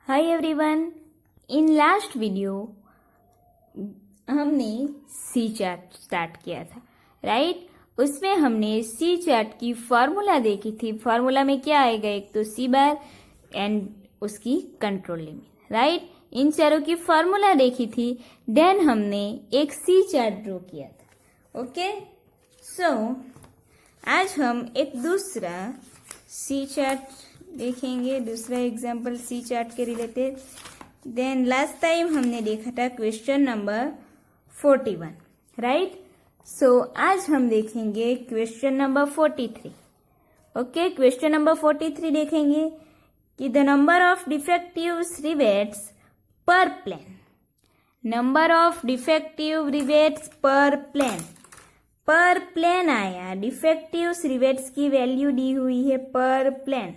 Hi everyone. In last video हमने सी chart start किया था, राइट। उसमें हमने सी चार्ट की फॉर्मूला देखी थी। फॉर्मूला में क्या आएगा, एक तो सी बार एंड उसकी कंट्रोल लिमिट, राइट। इन चारों की फॉर्मूला देखी थी। देन हमने एक सी चार्ट ड्रॉ किया था। ओके, सो आज हम एक दूसरा सी चार्ट देखेंगे, दूसरा एग्जाम्पल सी चार्ट के रिलेटेड। देन लास्ट टाइम हमने देखा था क्वेश्चन नंबर 41, राइट। सो आज हम देखेंगे question number 43। Okay, question number 43 देखेंगे कि the number of defective rivets per plane, number of defective rivets per plane आया। डिफेक्टिव रिवेट्स की वैल्यू दी हुई है पर प्लेन,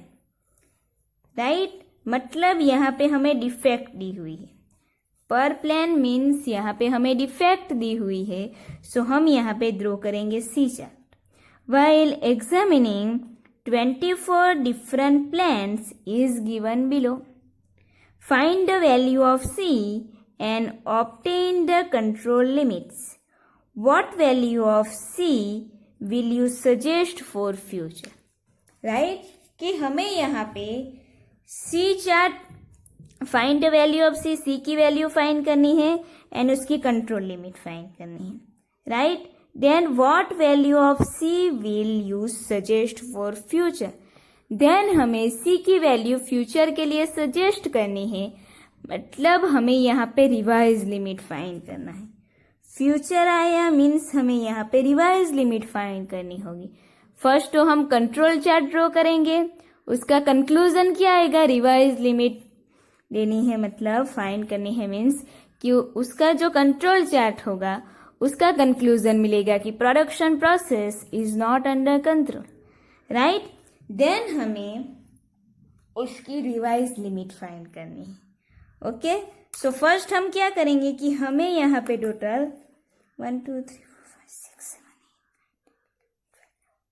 राइट। मतलब यहाँ पे हमें डिफेक्ट दी हुई है। पर प्लेन मीन्स यहाँ पे हमें डिफेक्ट दी हुई है। सो हम यहाँ पे ड्रॉ करेंगे C chart. While examining 24 different planes is given below, find the value of C and obtain the control limits. What value of C will you suggest for future, right. कि हमें यहाँ पे C chart find the value of C, C की value find करनी है and उसकी control limit find करनी है, right. Then what value of C will you suggest for future. Then हमें सी की वैल्यू फ्यूचर के लिए सजेस्ट करनी है। मतलब हमें यहाँ पे रिवाइज लिमिट फाइंड करना है। फ्यूचर आया मीन्स हमें यहाँ पे रिवाइज लिमिट फाइंड करनी होगी। फर्स्ट तो हम कंट्रोल चार्ट ड्रॉ करेंगे, उसका कंक्लूजन क्या आएगा, रिवाइज लिमिट लेनी है, मतलब फाइंड करनी है। मीन्स कि उसका जो कंट्रोल चार्ट होगा उसका कंक्लूजन मिलेगा कि production process is not under control, right. Then हमें उसकी रिवाइज लिमिट फाइंड करनी है। ओके, सो फर्स्ट हम क्या करेंगे कि हमें यहाँ पे टोटल 1 2 3 4 5 6 7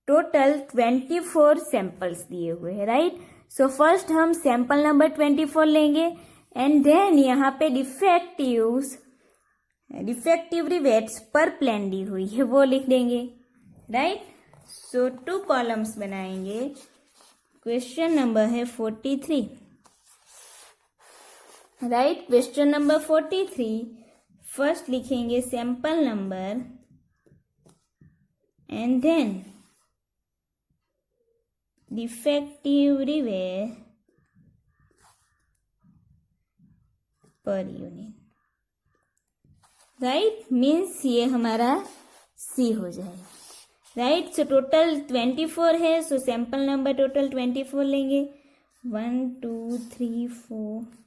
टोटल 24 सैंपल्स दिए हुए हैं, राइट। सो फर्स्ट हम सैंपल नंबर 24 लेंगे एंड देन यहाँ पे डिफेक्टिव रिवेट्स पर प्लेन दी हुई है वो लिख देंगे, राइट। सो 2 कॉलम्स बनाएंगे। क्वेश्चन नंबर है 43, राइट। क्वेश्चन नंबर 43 फर्स्ट लिखेंगे sample number and then defective rivet per unit, right. Means ये हमारा सी हो जाए, राइट। सो टोटल 24 है, सो सैंपल नंबर टोटल 24 लेंगे। 1 2 3 4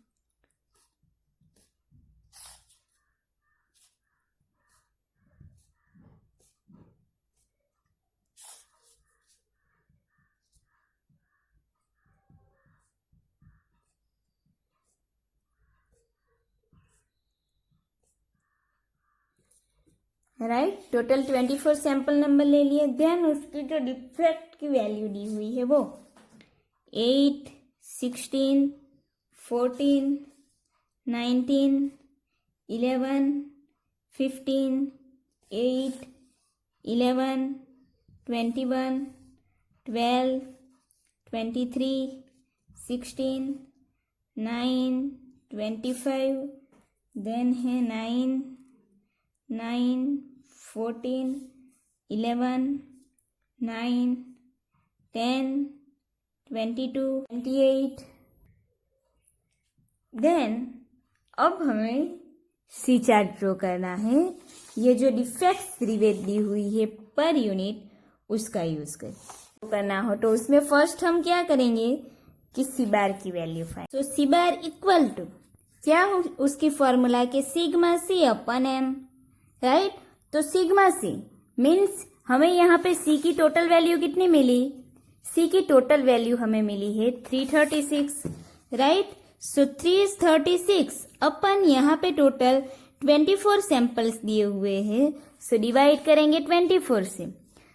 राइट। टोटल 24 सैंपल नंबर ले लिए। देन उसकी जो डिफेक्ट की वैल्यू दी हुई है वो 8 16 14 19 11 15 8 11 21 12 23 16 9 25 देन है 9 14 11 9 10 22 28। देन अब हमें सी चार्ट ड्रॉ करना है। ये जो डिफेक्ट रिवेट दी हुई है पर यूनिट उसका यूज करना हो तो उसमें फर्स्ट हम क्या करेंगे कि सी बार की वैल्यू फाइंड। तो सी बार इक्वल टू क्या हो, उसकी फॉर्मूला के sigma C upon M, right. तो सिग्मा सी मीन्स हमें यहाँ पे सी की टोटल वैल्यू कितनी मिली, सी की टोटल वैल्यू हमें मिली है 336, राइट। सो 336 अपन यहाँ पे टोटल 24 सैंपल्स दिए हुए हैं, सो डिवाइड करेंगे 24 से।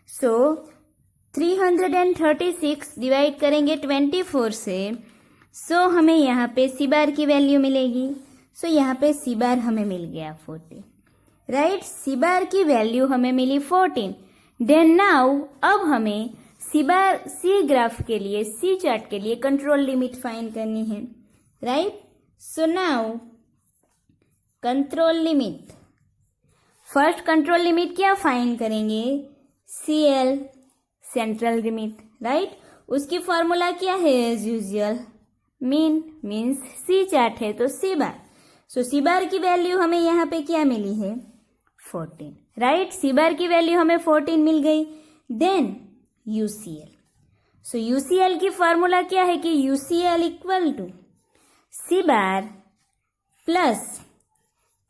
सो 336 डिवाइड करेंगे 24 से, सो हमें यहाँ पे सी बार की वैल्यू मिलेगी। सो यहाँ पे सी बार हमें मिल गया 14, राइट। सी बार की वैल्यू हमें मिली 14। देन नाउ अब हमें सी ग्राफ के लिए, सी चार्ट के लिए कंट्रोल लिमिट फाइंड करनी है, right. So now control limit, first control limit क्या फाइंड करेंगे, CL सेंट्रल लिमिट, राइट। उसकी फॉर्मूला क्या है एज यूजुअल, मीन मीन्स सी चार्ट है तो सी बार। सो सी बार की वैल्यू हमें यहाँ पे क्या मिली है 14, राइट। सी बार की वैल्यू हमें 14 मिल गई। देन UCL, सो UCL की फॉर्मूला क्या है कि UCL equal to C bar plus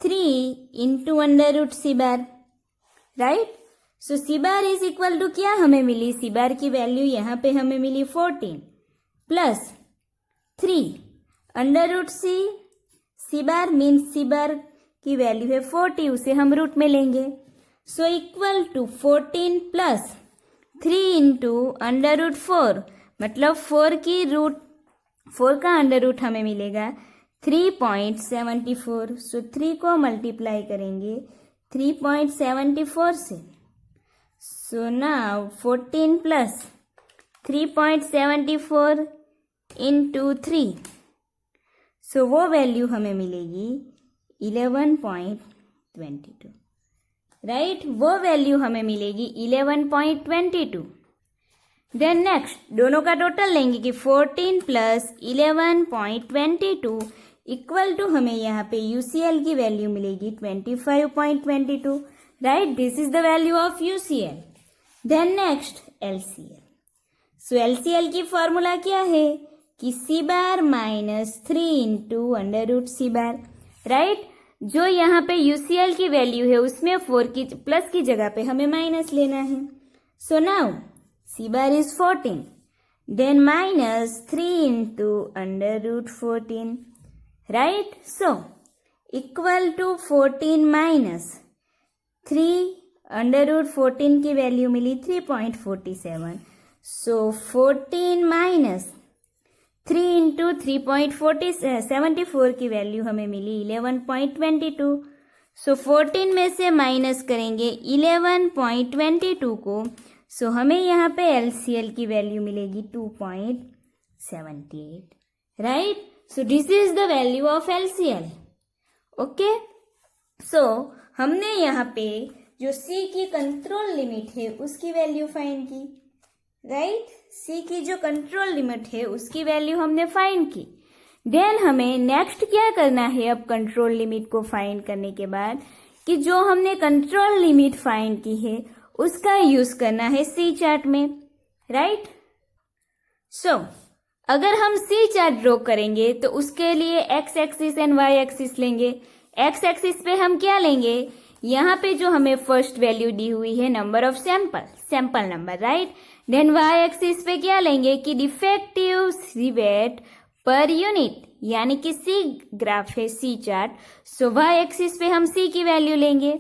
3 into under root C bar, right. So C bar is equal to क्या हमें मिली, सी बार की वैल्यू यहाँ पे हमें मिली 14 plus 3 under root C bar means C bar की वैल्यू है 40, उसे हम रूट में लेंगे। So equal to 14 plus 3 into under root 4, मतलब 4 का अंडर रूट हमें मिलेगा 3.74। सो 3 को मल्टीप्लाई करेंगे 3.74 से। सो नाउ 14 प्लस 3.74 इंटू 3, सो वो वैल्यू हमें मिलेगी 11.22, राइट। वो वैल्यू हमें मिलेगी 11.22। देन नेक्स्ट दोनों का टोटल लेंगे कि 14 प्लस 11.22 इक्वल टू हमें यहाँ पे UCL की वैल्यू मिलेगी 25.22, right. This is the value of UCL। Then next LCL, so LCL की फॉर्मूला क्या है कि C bar minus 3 into under root C bar, right. जो यहाँ पे UCL की वैल्यू है उसमें 4 की प्लस की जगह पे हमें माइनस लेना है। So now C bar is 14, then minus 3 into under root 14, right. So equal to 14 minus 3 under root 14 की वैल्यू मिली 3.47। सो 14 माइनस 3 इंटू 3.74 की वैल्यू हमें मिली 11.22। सो 14 में से माइनस करेंगे 11.22 को, सो हमें यहाँ पे LCL की वैल्यू मिलेगी 2.78, right. So this is the value of LCL, okay. So हमने यहाँ पे जो C की कंट्रोल लिमिट है उसकी वैल्यू फाइंड की, राइट। C की जो कंट्रोल लिमिट है उसकी वैल्यू हमने फाइंड की। देन हमें नेक्स्ट क्या करना है अब कंट्रोल लिमिट को फाइंड करने के बाद, कि जो हमने कंट्रोल लिमिट फाइंड की है उसका यूज करना है C चार्ट में, राइट। सो अगर हम C चार्ट ड्रॉ करेंगे तो उसके लिए X axis and Y axis लेंगे। X एक्सिस पे हम क्या लेंगे, यहाँ पे जो हमें फर्स्ट वैल्यू दी हुई है number of sample number, right. Then Y axis पे क्या लेंगे कि डिफेक्टिव रिवेट पर यूनिट, यानी कि C ग्राफ है C चार्ट। सो Y एक्सिस पे हम C की वैल्यू लेंगे,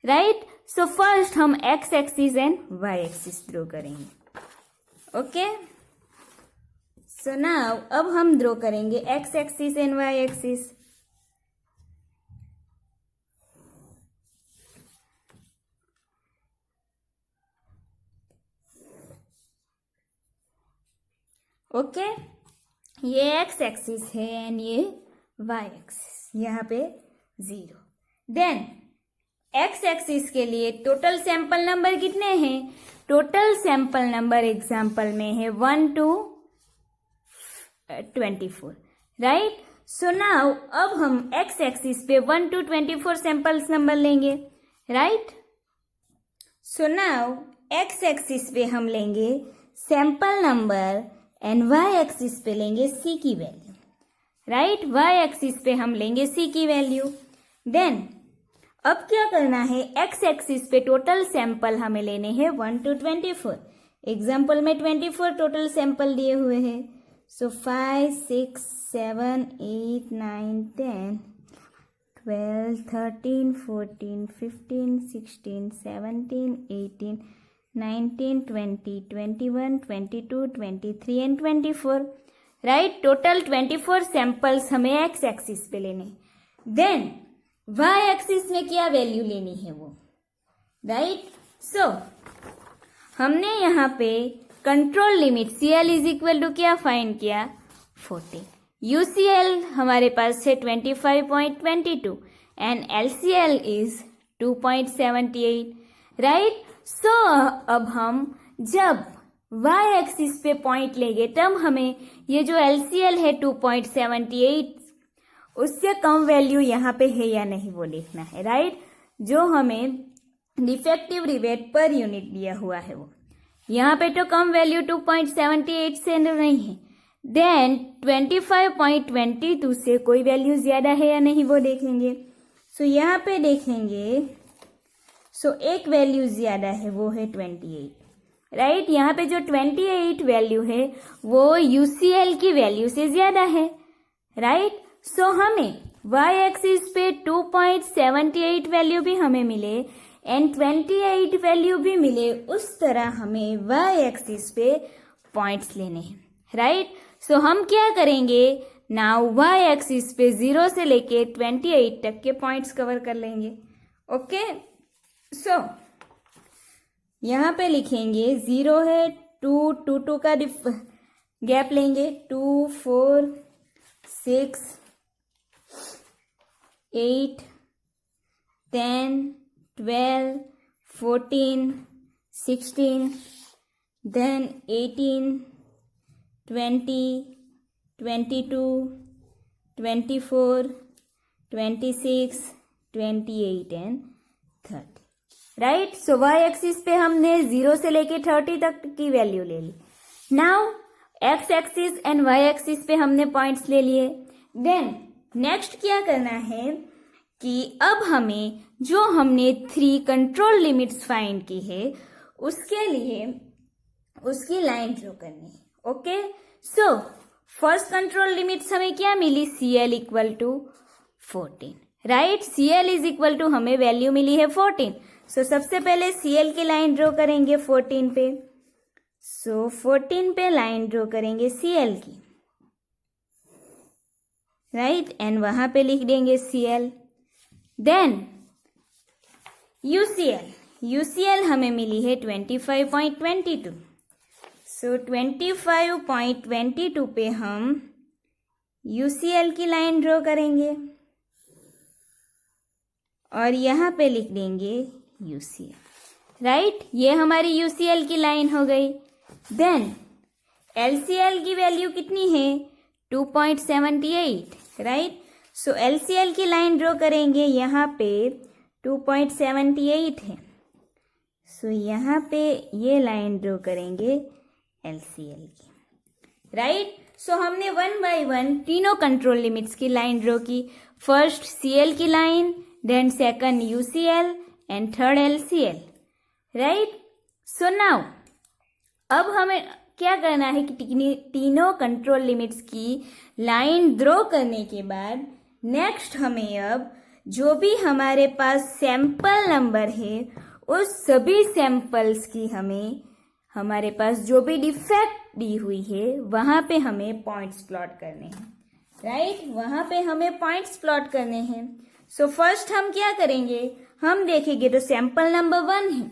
राइट। सो फर्स्ट हम X axis and Y axis draw करेंगे, ओके। सो नाउ अब हम ड्रॉ करेंगे X axis and Y axis. Okay, ये X एक्सिस है एंड ये Y एक्सिस, यहाँ पे 0। देन X एक्सिस के लिए टोटल सैंपल नंबर कितने हैं, टोटल सैंपल नंबर एग्जाम्पल में है 1 to 24, राइट। सो नाउ अब हम X एक्सिस पे 1 to 24 सैंपल्स नंबर लेंगे, right. So now X axis पे हम लेंगे sample number and Y axis पे लेंगे C की वैल्यू, राइट। Y एक्सिस पे हम लेंगे C की वैल्यू। देन अब क्या करना है, X एक्सिस पे टोटल सैंपल हमें लेने हैं 1 to 24। एग्जाम्पल में 24 टोटल सैंपल दिए हुए हैं। सो 5, 6, 7, 8, 9, 10, 12, 13, 14, 15, 16, 17, 18, 19, 20, 21, 22, 23 and 24, राइट। टोटल 24 सैंपल्स हमें एक्स एक्सिस पे लेने। देन वाई एक्सिस में क्या वैल्यू लेनी है वो, राइट। सो हमने यहाँ पे control limit CL is equal to क्या फाइंड किया, 40। UCL हमारे पास है 25.22 and LCL is 2.78, right. So अब हम जब y एक्सिस पे पॉइंट लेंगे तब हमें ये जो LCL है 2.78 उससे कम वैल्यू यहाँ पे है या नहीं वो देखना है, राइट। जो हमें डिफेक्टिव रिवेट पर यूनिट दिया हुआ है वो यहाँ पे तो कम वैल्यू 2.78 से नहीं है। देन 25.22 से कोई वैल्यू ज्यादा है या नहीं वो देखेंगे। सो यहाँ पे देखेंगे, सो एक वैल्यू ज्यादा है वो है 28, राइट। यहाँ पे जो 28 वैल्यू है वो UCL की वैल्यू से ज्यादा है, राइट। सो हमें y एक्सिस पे 2.78 वैल्यू भी हमें मिले एंड 28 वैल्यू भी मिले, उस तरह हमें y एक्सिस पे पॉइंट्स लेने हैं, राइट। सो हम क्या करेंगे, नाउ y एक्सिस पे 0 से लेके 28 तक के पॉइंट्स कवर कर लेंगे, ओके। सो यहाँ पे लिखेंगे 0 है, 2 का गैप लेंगे, 2 4 6 8 10 12 14 16 then 18 20 22 24 26 28 and 30, right. So y axis पे हमने 0 से लेके 30 तक की वैल्यू ले ली। Now x axis and y axis पे हमने पॉइंट्स ले लिए। देन नेक्स्ट क्या करना है कि अब हमें जो हमने 3 कंट्रोल लिमिट्स फाइंड की है उसके लिए उसकी लाइन ड्रॉ करनी है, okay. So first control limits हमें क्या मिली, CL equal to 14, right. CL is equal to हमें वैल्यू मिली है 14। सो सबसे पहले CL की लाइन ड्रॉ करेंगे 14 पे। सो 14 पे लाइन ड्रॉ करेंगे CL की, राइट, एंड वहां पे लिख देंगे CL। देन UCL हमें मिली है 25.22। सो 25.22 पे हम UCL की लाइन ड्रॉ करेंगे और यहाँ पे लिख देंगे UCL, राइट। ये हमारी UCL की लाइन हो गई। देन LCL की वैल्यू कितनी है, 2.78, राइट। सो LCL की लाइन ड्रॉ करेंगे, यहाँ पे 2.78 है। सो यहाँ पे ये लाइन ड्रॉ करेंगे LCL की, राइट। सो हमने 1 बाय 1 तीनों कंट्रोल लिमिट्स की लाइन ड्रॉ की। फर्स्ट CL की line, then second UCL and third LCL, right. So now अब हमें क्या करना है कि तीनों कंट्रोल लिमिट्स की लाइन ड्रॉ करने के बाद नेक्स्ट हमें अब जो भी हमारे पास सैंपल नंबर है उस सभी सैंपल्स की हमारे पास जो भी डिफेक्ट दी हुई है वहां पे हमें पॉइंट्स प्लॉट करने हैं, राइट। वहां पे हमें पॉइंट्स प्लॉट करने हैं। सो फर्स्ट हम क्या करेंगे, हम देखेंगे तो सैंपल नंबर 1 है,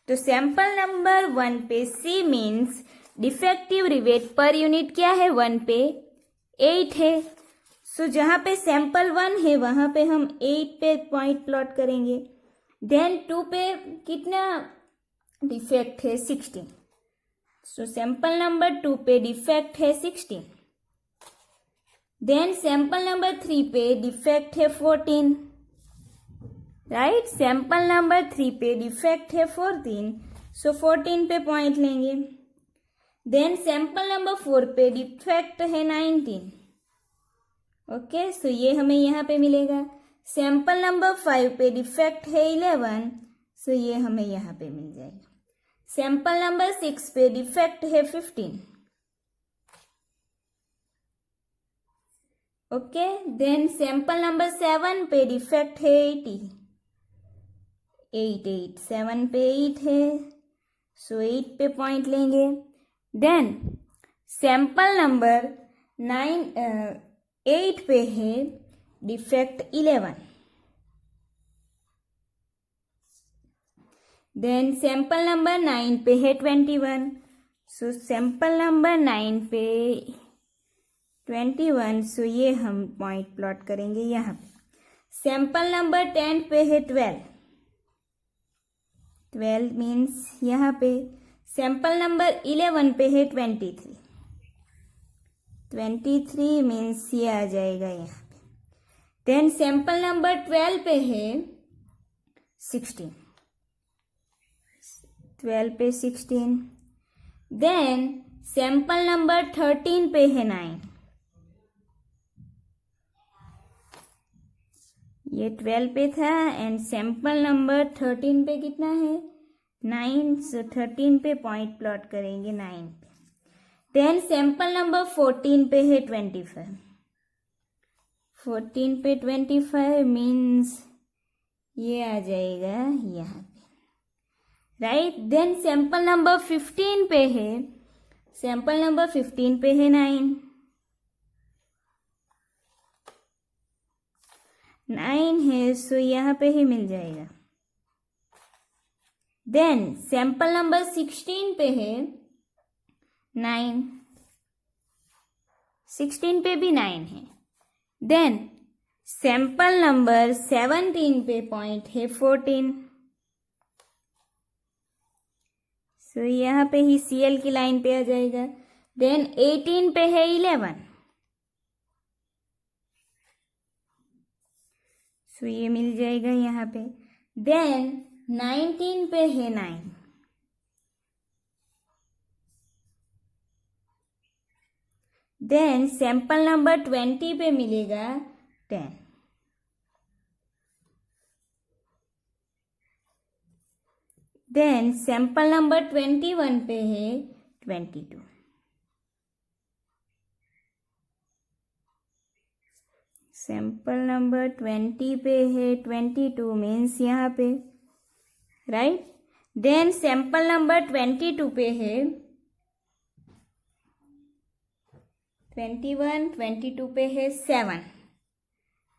तो सैंपल नंबर 1 पे C means defective rivet per unit क्या है, 1 पे 8 है। सो जहां पे सैंपल 1 है वहां पे हम 8 पे पॉइंट प्लॉट करेंगे। देन 2 पे कितना डिफेक्ट है, 16। सो सैंपल नंबर 2 पे डिफेक्ट है 16। देन सैंपल नंबर 3 पे डिफेक्ट है 14, राइट। सैंपल नंबर 3 पे डिफेक्ट है 14, सो 14 पे पॉइंट लेंगे। देन सैंपल नंबर 4 पे डिफेक्ट है 19, ओके। सो ये हमें यहाँ पे मिलेगा। सैंपल नंबर 5 पे डिफेक्ट है 11, सो ये हमें यहाँ पे मिल जाएगा। सैंपल नंबर 6 पे डिफेक्ट है 15, ओके। देन सैंपल नंबर 7 पे डिफेक्ट है 80, 8 7 पे 8 है, सो 8 पे पॉइंट लेंगे। देन सैंपल नंबर 8 पे है डिफेक्ट 11. देन सैंपल नंबर 9 पे है 21. सो सैंपल नंबर 9 पे 21. सो ये हम पॉइंट प्लॉट करेंगे यहाँ पे. सैंपल नंबर 10 पे है 12. 12 मीन्स यहाँ पे. सैंपल नंबर 11 पे है 23. 23 मीन्स ये आ जाएगा यहाँ पे. देन सैंपल नंबर 12 पे है 16. 12 पे 16. देन सैंपल नंबर 13 पे है 9. ये 12 पे था एंड सैंपल नंबर 13 पे कितना है 9. सो 13 पे पॉइंट प्लॉट करेंगे 9 पे. देन सैंपल नंबर 14 पे है 25. 14 पे 25 मीन्स ये आ जाएगा यहाँ पे. राइट. देन सैंपल नंबर 15 पे है. सैंपल नंबर 15 पे है 9. 9 है सो यहाँ पे ही मिल जाएगा. देन सैंपल नंबर 16 पे है 9. 16 पे भी 9 है. देन सैंपल नंबर 17 पे पॉइंट है 14. सो यहाँ पे ही CL की लाइन पे आ जाएगा. देन 18 पे है 11. सो ये मिल जाएगा यहाँ पे. देन 19 पे है 9. देन सैंपल नंबर 20 पे मिलेगा 10. देन सैंपल नंबर 21 पे है 22. सैंपल नंबर 20 पे है 22 मीन्स यहाँ पे. राइट. देन सैंपल नंबर 22 पे है 21. 22 पे है 7.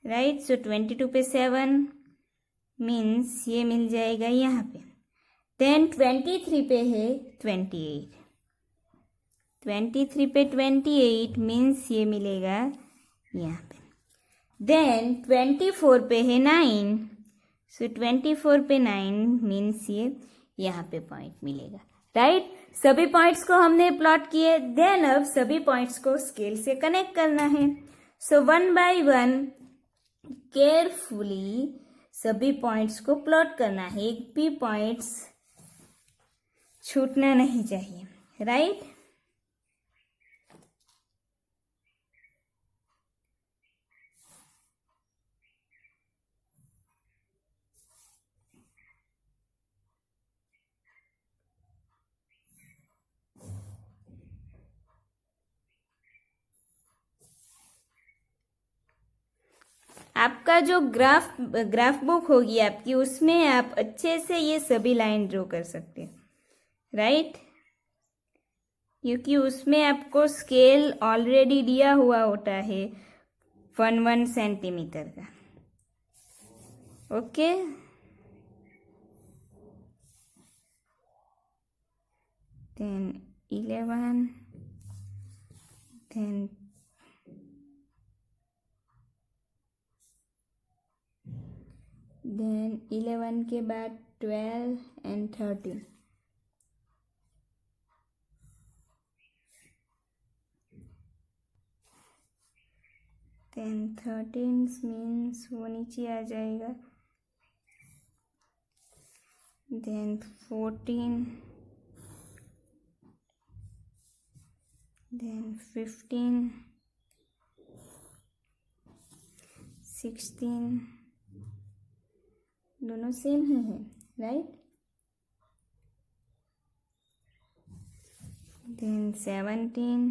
राइट. सो 22 पे 7 मीन्स ये मिल जाएगा यहाँ पे. देन 23 पे है 28. 23 पे 28 मीन्स ये मिलेगा यहाँ पे. देन 24 पे है 9. सो 24 पे 9 मीन्स ये यहाँ पे पॉइंट मिलेगा. राइट. सभी पॉइंट्स को हमने प्लॉट किए. देन अब सभी पॉइंट्स को स्केल से कनेक्ट करना है. सो 1 बाय 1 केयरफुली सभी पॉइंट्स को प्लॉट करना है. एक भी पॉइंट्स छूटना नहीं चाहिए. राइट. आपका जो ग्राफ बुक होगी आपकी उसमें आप अच्छे से ये सभी लाइन ड्रॉ कर सकते हैं. राइट. क्योंकि उसमें आपको स्केल ऑलरेडी दिया हुआ होता है 1 सेंटीमीटर का. ओके. देन 11. देन 11 के बाद 12 एंड 13. देन 13 मीन्स वो नीचे आ जाएगा. देन 14. देन 15. 16. दोनों सेम ही है. राइट. देन 17.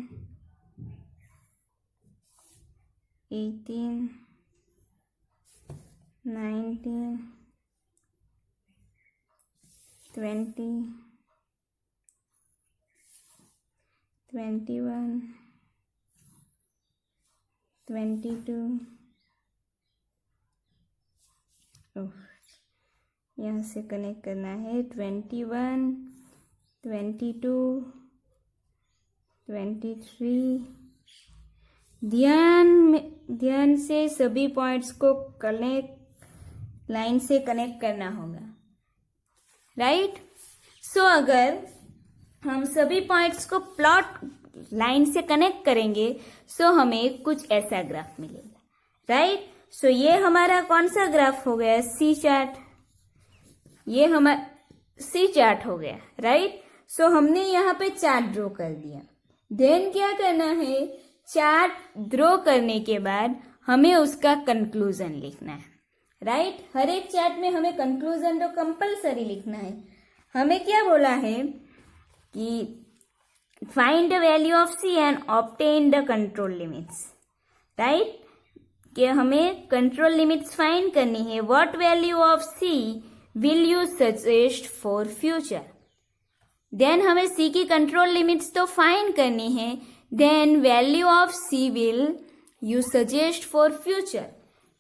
18. 19. 20. 21. 22, यहाँ से कनेक्ट करना है 21, 22, 23। ध्यान से सभी पॉइंट्स को लाइन से कनेक्ट करना होगा, राइट। सो अगर हम सभी पॉइंट्स को प्लॉट लाइन से कनेक्ट करेंगे सो हमें कुछ ऐसा ग्राफ मिलेगा, राइट। सो ये हमारा कौन सा ग्राफ हो गया? सी चार्ट। ये हमारा सी चार्ट हो गया, राइट। सो हमने यहाँ पे चार्ट ड्रॉ कर दिया। देन क्या करना है? चार्ट ड्रॉ करने के बाद हमें उसका कंक्लूजन लिखना है, राइट। हर एक चार्ट में हमें कंक्लूजन तो कंपलसरी लिखना है। हमें क्या बोला है कि find the value of C and obtain the control limits, right. कि हमें कंट्रोल लिमिट्स फाइंड करनी है। What value of C will you suggest for future? Then हमें सी की कंट्रोल लिमिट्स तो फाइंड करनी है। Then value of C will you suggest for future,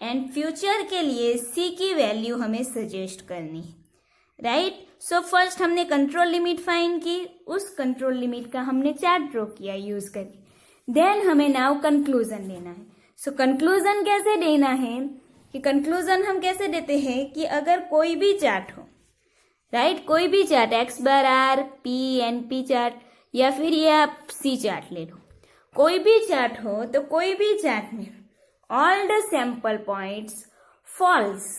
and future के लिए सी की वैल्यू हमें सजेस्ट करनी है, राइट। सो फर्स्ट हमने कंट्रोल लिमिट फाइंड की, उस कंट्रोल लिमिट का हमने चार्ट ड्रॉ किया यूज करके। देन हमें नाउ कंक्लूजन देना है। सो कंक्लूजन कैसे देना है कि कंक्लूजन हम कैसे देते हैं कि अगर कोई भी चार्ट हो, राइट, कोई भी chart X bar R P N P chart या फिर ये आप सी चार्ट ले लो, कोई भी चार्ट हो तो कोई भी चार्ट में all the sample points falls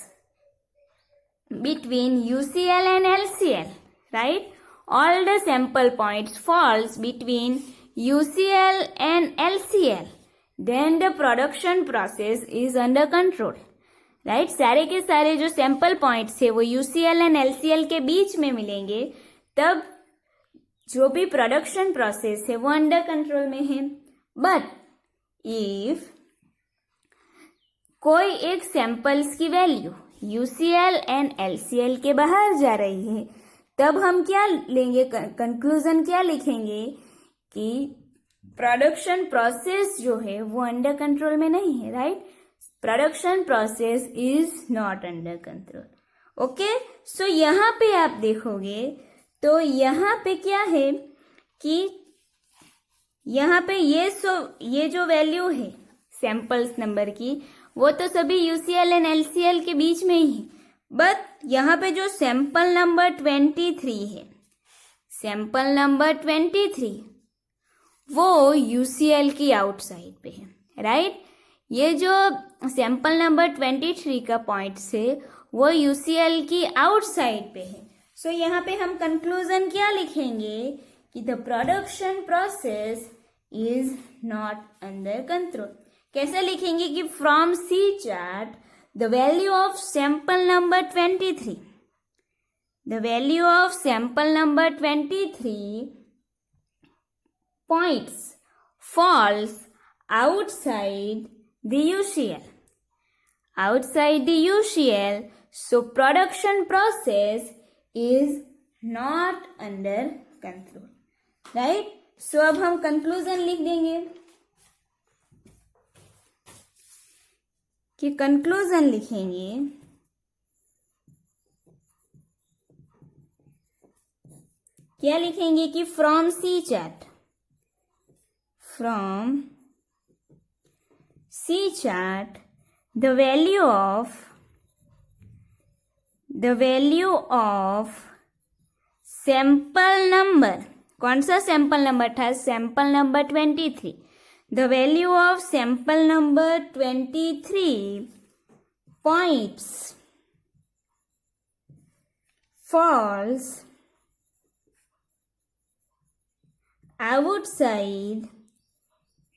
between UCL and LCL, right? All the sample points falls between UCL and LCL. Then the production process is under control, right? सारे के सारे जो सैंपल पॉइंट्स है वो UCL and LCL के बीच में मिलेंगे, तब जो भी प्रोडक्शन प्रोसेस है वो अंडर कंट्रोल में है। बट इफ कोई एक सैंपल्स की वैल्यू UCL एंड LCL के बाहर जा रही है, तब हम क्या लेंगे? कंक्लूजन क्या लिखेंगे कि प्रोडक्शन प्रोसेस जो है वो अंडर कंट्रोल में नहीं है, right. Production process is not under control, okay. So यहाँ पे आप देखोगे तो यहाँ पे क्या है कि यहाँ पे ये जो वैल्यू है सैंपल्स नंबर की वो तो सभी UCL एंड LCL के बीच में ही है। बट यहाँ पे जो सैंपल नंबर 23 है, सैंपल नंबर 23 वो UCL की आउटसाइड पे है, राइट। ये जो सैंपल नंबर 23 का पॉइंट्स है वो UCL की आउटसाइड पे है। सो यहाँ पे हम कंक्लूजन क्या लिखेंगे कि the production process is not under control. कैसे लिखेंगे कि from C chart the value of sample number 23, the value of sample number 23 points falls outside the UCL, outside the UCL, so production process is not under control, right? So अब हम conclusion लिख देंगे कि conclusion लिखेंगे क्या लिखेंगे कि from C chart, from C chart the value of sample number, कौन सा सैंपल नंबर था? Sample number 23। The value of sample number 23 points falls outside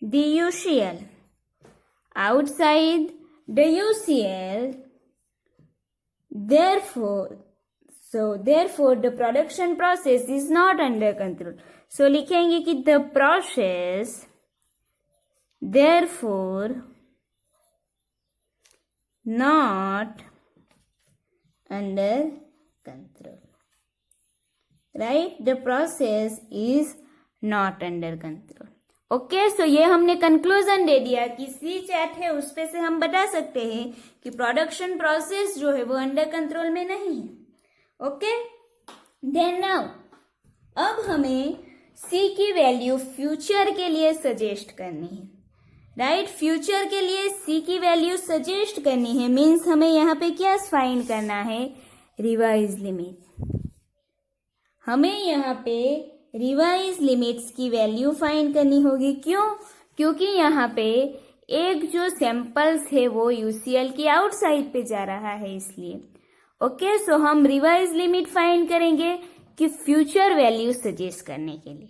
the UCL, outside the UCL, therefore the production process is not under control. So लिखेंगे कि the process therefore not under control, right? The process is not under control. Okay, so ये हमने conclusion दे दिया कि सी chat है उस पे से हम बता सकते हैं कि प्रोडक्शन प्रोसेस जो है वो अंडर कंट्रोल में नहीं है। ओके, देन नाउ अब हमें सी की वैल्यू फ्यूचर के लिए सजेस्ट करनी है, राइट। फ्यूचर के लिए सी की वैल्यू सजेस्ट करनी है, मीन्स हमें यहाँ पे क्या फाइंड करना है, रिवाइज लिमिट। हमें यहाँ पे रिवाइज लिमिट्स की वैल्यू फाइंड करनी होगी। क्यों? क्योंकि यहाँ पे एक जो सैंपल्स है वो यूसीएल की आउटसाइड पे जा रहा है, इसलिए। ओके, सो हम रिवाइज लिमिट फाइंड करेंगे कि फ्यूचर वैल्यू सजेस्ट करने के लिए।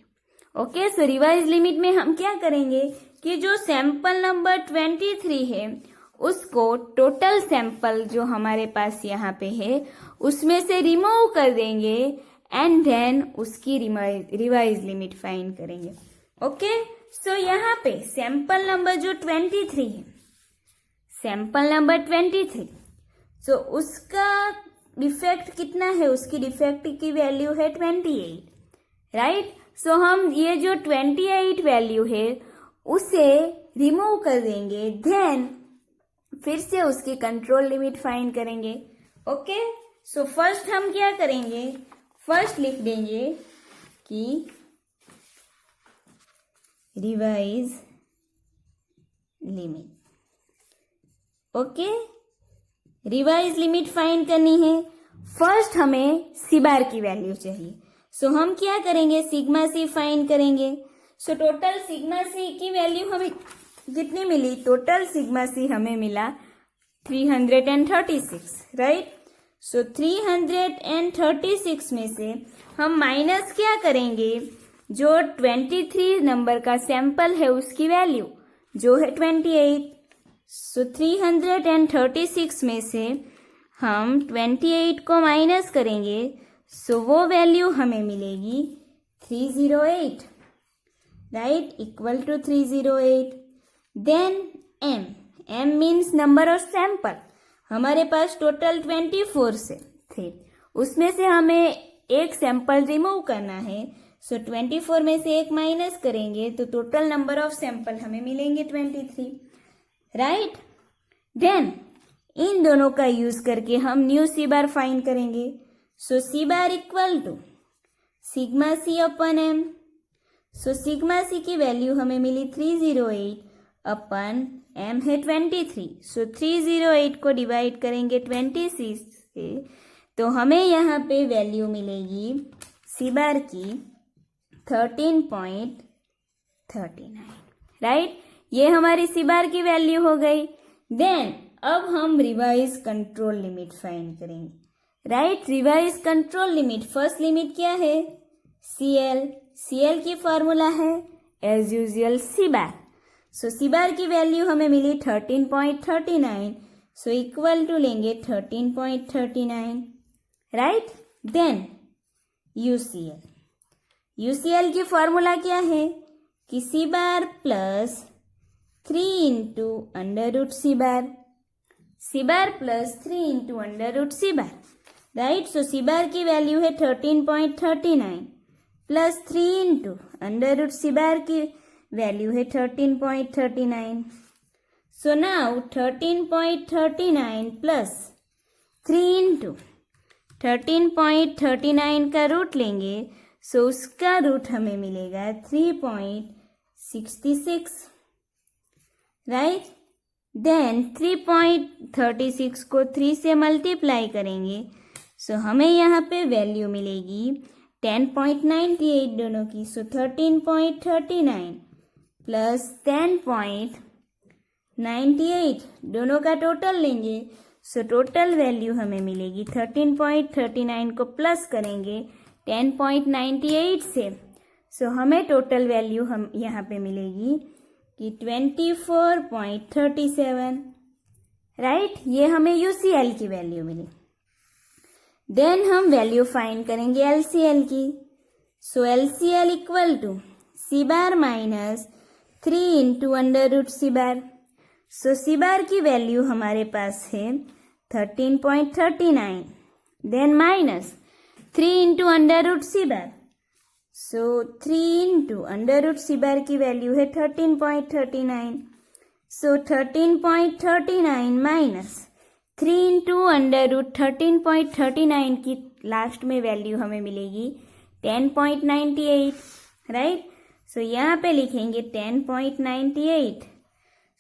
ओके, सो रिवाइज लिमिट में हम क्या करेंगे कि जो सैंपल नंबर 23 है उसको टोटल सैंपल जो हमारे पास यहाँ पे है उसमें से रिमूव कर देंगे एंड देन उसकी रिवाइज लिमिट फाइंड करेंगे। ओके, सो यहाँ पे सैंपल नंबर जो 23 है, सैंपल नंबर 23, सो उसका डिफेक्ट कितना है, उसकी डिफेक्ट की वैल्यू है 28, राइट। सो हम ये जो 28 वैल्यू है उसे रिमूव कर देंगे, देन फिर से उसकी कंट्रोल लिमिट फाइंड करेंगे। ओके, सो फर्स्ट हम क्या करेंगे, फर्स्ट लिख देंगे कि revise limit. Okay, revise limit find करनी है। फर्स्ट हमें सी बार की वैल्यू चाहिए, सो हम क्या करेंगे, सिग्मा सी फाइंड करेंगे। सो टोटल सिग्मा सी की वैल्यू हमें कितनी मिली, टोटल सिग्मा सी हमें मिला 336, राइट। सो 336 में से हम माइनस क्या करेंगे, जो 23 नंबर का सैंपल है उसकी वैल्यू जो है 28। सो 336 में से हम 28 को माइनस करेंगे, सो वो वैल्यू हमें मिलेगी 308, right, equal to 308। Then m means number of sample, हमारे पास टोटल 24 से थे, उसमें से हमें एक सैंपल रिमूव करना है। सो 24 में से एक माइनस करेंगे तो टोटल नंबर ऑफ सैंपल हमें मिलेंगे 23, राइट। देन इन दोनों का यूज करके हम न्यू सी बार फाइंड करेंगे। So C bar equal to sigma C upon M. So sigma C की वैल्यू हमें मिली 308 अपन एम है 23। सो 308 को डिवाइड करेंगे 26 से तो हमें यहाँ पे वैल्यू मिलेगी सी बार की 13.39, राइट। ये हमारी सी बार की वैल्यू हो गई। देन अब हम रिवाइज कंट्रोल लिमिट फाइंड करेंगे, right. Revise control limit, first limit क्या है, CL, CL की फॉर्मूला है एज यूजुअल सी बार। सो सी बार की वैल्यू हमें मिली 13.39, सो इक्वल टू लेंगे 13.39, राइट। देन UCL, UCL की फॉर्मूला क्या है कि C bar plus 3 into under root C बार, सी bar plus 3 into under root C bar, right. So C bar की value है 13.39 plus 3 into under root C bar की value है 13.39। So now 13.39 plus 3 into 13.39 का root लेंगे, सो उसका root हमें मिलेगा 3.66, right. Then 3.36 को 3 से मल्टीप्लाई करेंगे, सो हमें यहाँ पे वैल्यू मिलेगी 10.98 दोनों की। सो 13.39 प्लस 10.98 दोनों का टोटल लेंगे, सो टोटल वैल्यू हमें मिलेगी 13.39 को प्लस करेंगे 10.98 से, सो हमें टोटल वैल्यू हम यहाँ पे मिलेगी कि 24.37, राइट। ये हमें UCL की वैल्यू मिली। देन हम वैल्यू फाइंड करेंगे LCL की। So LCL equal to C bar minus 3 into under root C bar. So C bar की वैल्यू हमारे पास है 13.39, then minus 3 into under root C bar, so 3 into under root C bar की value है 13.39. So 13.39 minus 3 into under root 13.39 की last में value हमें मिलेगी 10.98. राइट. सो यहाँ पे लिखेंगे 10.98.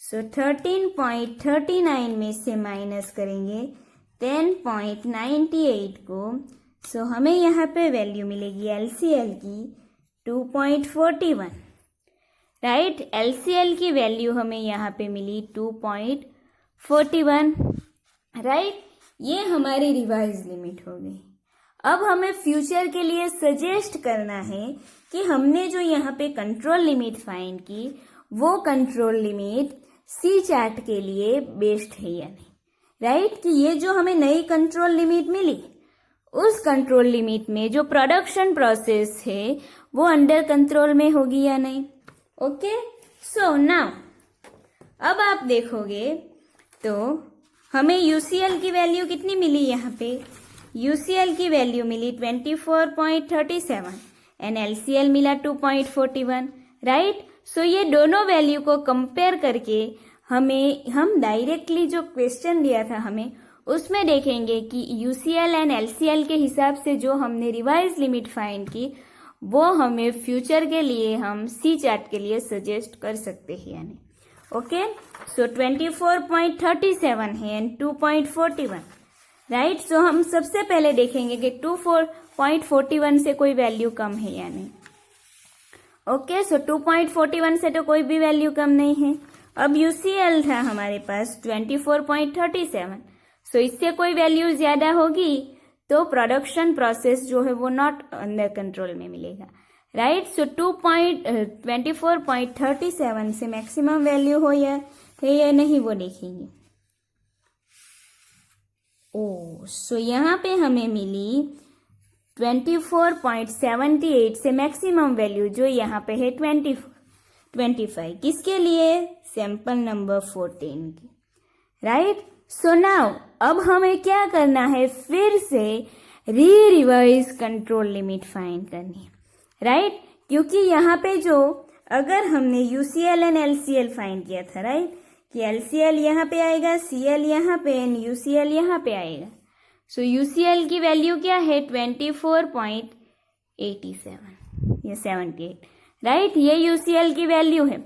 सो 13.39 में से माइनस करेंगे 10.98 को. सो हमें यहाँ पे वैल्यू मिलेगी LCL की 2.41. राइट. LCL की वैल्यू हमें यहाँ पे मिली 2.41. राइट. ये हमारी रिवाइज लिमिट हो गई. अब हमें फ्यूचर के लिए सजेस्ट करना है कि हमने जो यहाँ पे कंट्रोल लिमिट फाइंड की वो कंट्रोल लिमिट सी चार्ट के लिए बेस्ड है या नहीं. राइट. कि ये जो हमें नई कंट्रोल लिमिट मिली उस कंट्रोल लिमिट में जो प्रोडक्शन प्रोसेस है वो अंडर कंट्रोल में होगी या नहीं. ओके. सो नाउ अब आप देखोगे तो हमें UCL की वैल्यू कितनी मिली. यहाँ पे UCL की वैल्यू मिली 24.37 एंड LCL मिला 2.41. राइट. सो ये दोनों वैल्यू को कंपेयर करके हम डायरेक्टली जो क्वेश्चन दिया था हमें उसमें देखेंगे कि UCL एंड LCL के हिसाब से जो हमने रिवाइज लिमिट फाइंड की वो हमें फ्यूचर के लिए हम सी चार्ट के लिए सजेस्ट कर सकते हैं या नहीं. ओके. सो 24.37 है एंड 2.41. राइट. सो हम सबसे पहले देखेंगे कि 2.41 से कोई वैल्यू कम है या नहीं. ओके. सो 2.41 से तो कोई भी वैल्यू कम नहीं है. अब UCL था हमारे पास 24.37. सो इससे कोई वैल्यू ज्यादा होगी तो प्रोडक्शन प्रोसेस जो है वो नॉट अंडर कंट्रोल में मिलेगा. राइट. सो 24.37 से मैक्सिमम वैल्यू हो या नहीं वो देखेंगे. सो यहाँ पे हमें मिली 24.78 से मैक्सिमम वैल्यू जो यहाँ पे है 25. किसके लिए. सैंपल नंबर 14 की. राइट. सो नाउ अब हमें क्या करना है, फिर से रिवाइज कंट्रोल लिमिट फाइंड करनी है. राइट. क्योंकि यहाँ पे जो अगर हमने UCL एंड LCL फाइंड किया था. राइट. कि LCL यहाँ पे आएगा, CL यहाँ पे एंड UCL यहाँ पे आएगा. सो UCL की वैल्यू क्या है 24.87 या 78. राइट. ये UCL की वैल्यू है.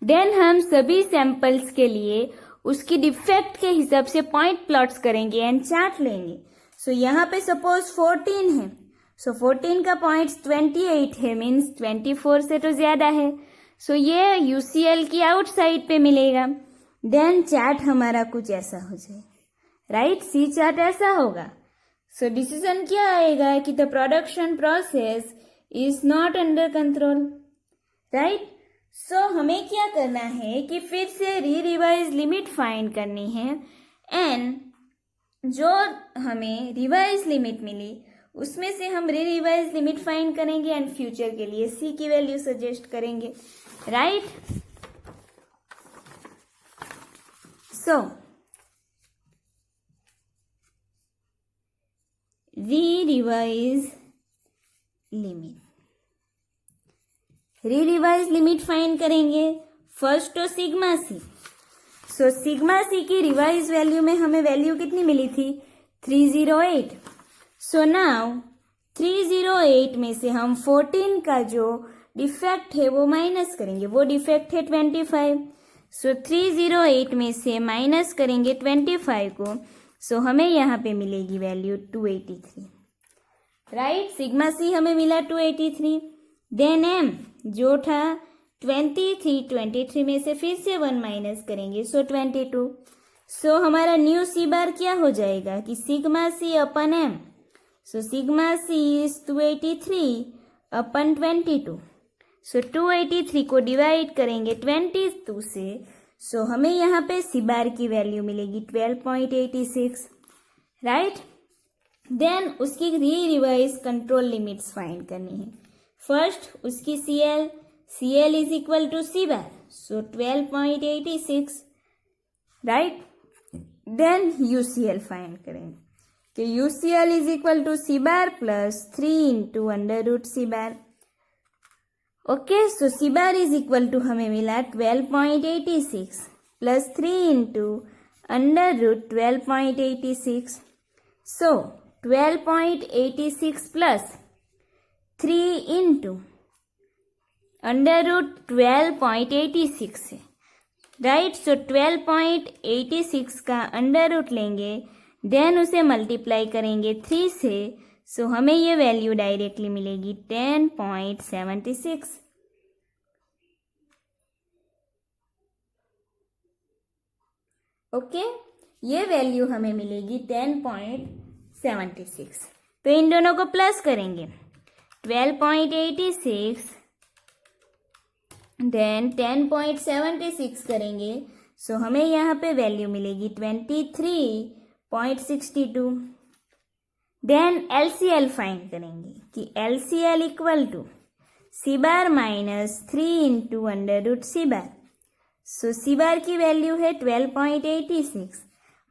देन हम सभी सैंपल्स के लिए उसकी डिफेक्ट के हिसाब से पॉइंट प्लॉट्स करेंगे एंड चार्ट लेंगे. सो यहाँ पे सपोज 14 है. सो 14 का पॉइंट्स 28 है, मीन्स 24 से तो ज्यादा है. सो ये UCL की आउटसाइड पे मिलेगा. देन चार्ट हमारा कुछ ऐसा हो जाए. राइट. सी चार्ट ऐसा होगा. सो डिसीजन क्या आएगा कि the production process is not under control. Right. So हमें क्या करना है कि फिर से रिवाइज लिमिट फाइंड करनी है एंड जो हमें रिवाइज लिमिट मिली उसमें से हम रिवाइज लिमिट फाइंड करेंगे एंड फ्यूचर के लिए सी की वैल्यू सजेस्ट करेंगे. Right. So revise limit find करेंगे. फर्स्ट तो sigma C. So sigma C की रिवाइज वैल्यू में हमें वैल्यू कितनी मिली थी 308. सो नाउ 308 में से हम 14 का जो डिफेक्ट है वो माइनस करेंगे. वो डिफेक्ट है 25. सो 308 में से माइनस करेंगे 25 को. सो हमें यहाँ पे मिलेगी वैल्यू 283. राइट. सिग्मा सी हमें मिला 283. देन एम जो था 23 में से फिर से 1 माइनस करेंगे. सो 22. सो हमारा न्यू सी बार क्या हो जाएगा कि sigma C upon M. So sigma C is 283 upon 22. So 283 को डिवाइड करेंगे 22 से. सो हमें यहाँ पे सी बार की वैल्यू मिलेगी 12.86. राइट. देन उसकी रिवाइज कंट्रोल लिमिट्स फाइंड करनी है. फर्स्ट उसकी CL is equal to C bar. So 12.86. Right. Then UCL find करेंगे कि UCL is equal to C bar plus 3 into under root C bar. Okay, so C bar is equal to हमें मिला 12.86 plus 3 into under root 12.86. So 12.86 plus 3 into under root 12.86 है, right. So 12.86 का under root लेंगे, then उसे multiply करेंगे 3 से. सो हमें ये वैल्यू डायरेक्टली मिलेगी 10.76. ओके, ये वैल्यू हमें मिलेगी 10.76. तो इन दोनों को प्लस करेंगे, 12.86 देन 10.76 करेंगे. सो हमें यहाँ पे वैल्यू मिलेगी 23.62. देन LCL फाइंड करेंगे कि LCL equal to C bar minus 3 into under root C bar. So C bar की वैल्यू है 12.86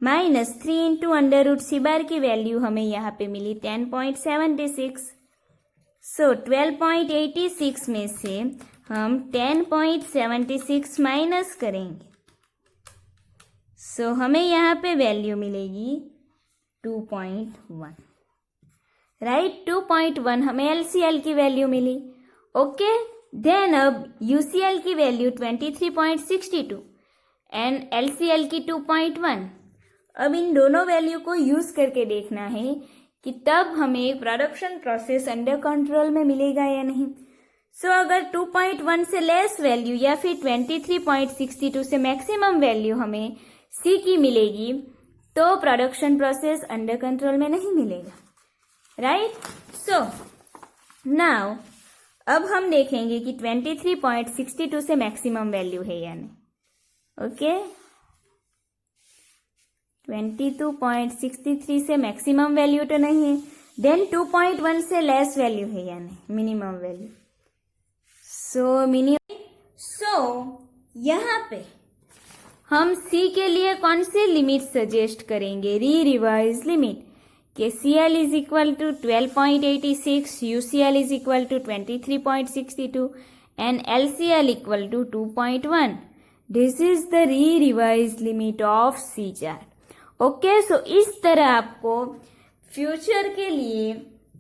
minus 3 into under root C bar की वैल्यू हमें यहाँ पे मिली 10.76. सो 12.86 में से हम 10.76 माइनस करेंगे. सो हमें यहाँ पे वैल्यू मिलेगी 2.1, राइट. 2.1 हमें LCL की वैल्यू मिली. ओके, देन अब UCL की वैल्यू 23.62 एंड LCL की 2.1. अब इन दोनों वैल्यू को यूज करके देखना है कि तब हमें प्रोडक्शन प्रोसेस अंडर कंट्रोल में मिलेगा या नहीं. सो अगर 2.1 से लेस वैल्यू या फिर 23.62 से मैक्सिमम वैल्यू हमें C की मिलेगी तो प्रोडक्शन प्रोसेस अंडर कंट्रोल में नहीं मिलेगा, राइट. सो नाउ अब हम देखेंगे कि 23.62 से मैक्सिमम वैल्यू है या नहीं. ओके, 22.63 से मैक्सिमम वैल्यू तो नहीं है. देन 2.1 से लेस वैल्यू है या नहीं, मिनिमम वैल्यू. सो यहाँ पे हम C के लिए कौन सी लिमिट सजेस्ट करेंगे, रिवाइज लिमिट, कि CL is equal to 12.86, UCL is equal to 23.62 and LCL equal to 2.1. This is the revise limit of C chart. Okay, so इस तरह आपको फ्यूचर के लिए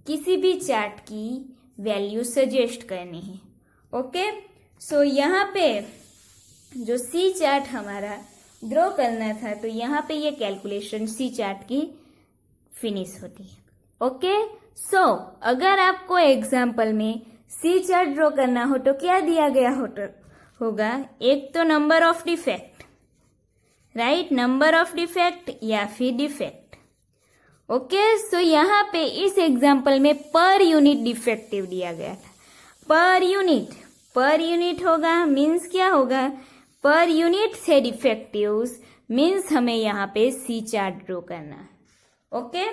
किसी भी चार्ट की वैल्यू सजेस्ट करनी है. ओके, सो यहाँ पे जो C चार्ट हमारा ड्रॉ करना था, तो यहाँ पे ये कैलकुलेशन C चार्ट की फिनिश होती है. ओके, सो अगर आपको एग्जाम्पल में C चार्ट ड्रॉ करना हो तो क्या दिया गया होगा, एक तो number of defect, right, number of defect या फिर डिफेक्ट. ओके, सो यहाँ पे इस एग्जाम्पल में पर यूनिट डिफेक्टिव दिया गया था. पर यूनिट होगा मीन्स क्या होगा, पर यूनिट से डिफेक्टिव्स मीन्स हमें यहाँ पे C चार्ट ड्रॉ करना. ओके,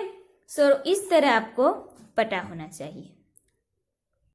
सो इस तरह आपको पता होना चाहिए.